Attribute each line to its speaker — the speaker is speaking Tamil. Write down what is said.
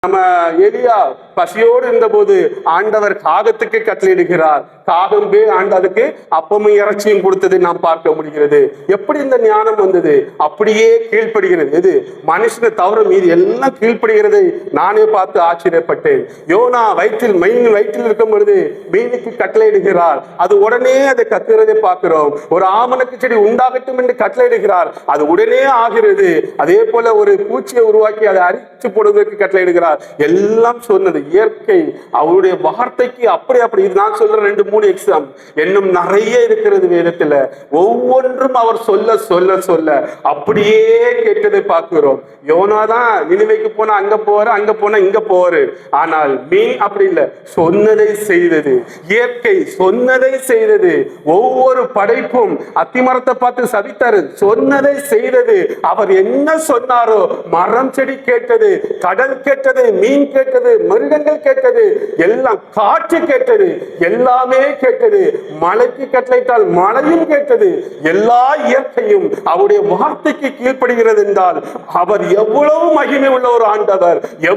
Speaker 1: நம்ம எலியா பசியோடு இருந்த போது ஆண்டவர் காகத்துக்கு கட்டளையிடுகிறார். காகம்பே அதுக்கு அப்பமும் இறைச்சியும் கொடுத்தது நாம் பார்க்க முடிகிறது. எப்படி இந்த ஞானம் வந்தது? அப்படியே கீழ்ப்படுகிறது. எது மனுஷனை தவிர மீது எல்லாம் கீழ்ப்படுகிறதை நானே பார்த்து ஆச்சரியப்பட்டேன். யோனா வயிற்றில் இருக்கும் பொழுது மீனுக்கு கட்டளையிடுகிறார். அது உடனே அதை கத்துறதை பார்க்கிறோம். ஒரு ஆமணக்கு செடி உண்டாகட்டும் என்று கட்டளையிடுகிறார். அது உடனே ஆகிறது. அதே போல ஒரு பூச்சியை உருவாக்கி அதை அரிச்சு போடுவதற்கு கட்டளையிடுகிறார். எல்லாம் சொன்னது இயற்கை. அவருடைய வார்த்தைக்கு அப்படி இது நான் சொல்ற 2-3 எக்ஸாம் இன்னும் நிறைய இருக்கிறது வேதத்துல. ஒவ்வொன்றும் அவர் சொல்ல சொல்ல சொல்ல அப்படியே கேட்டதை பார்க்கிறோம். யோனாதான் நினைவைக்கு போனா அங்க போற, அங்க போனா இங்க போற. ஆனால் மீன் அப்படி இல்லை, சொன்னதை செய்தது. இயற்கை சொன்னதை செய்தது. ஒவ்வொரு படைப்பும் அத்திமரத்தை பார்த்து சபித்தாரு, சொன்னதை செய்தது. அவர் என்ன சொன்னாரோ மரம் செடி கேட்டது, கடல் கேட்டது, மீன் கேட்டது, மிருகங்கள் கேட்டது, எல்லாம் காற்று கேட்டது, எல்லாமே கேட்டது. மலைக்கு கட்டளையிட்டால் மழையும் கேட்டது. எல்லா இயற்கையும் அவருடைய வார்த்தைக்கு கீழ்ப்படுகிறது என்றால் அவர் எவ்வளவு மகிமை உள்ள ஒரு ஆண்டவர்.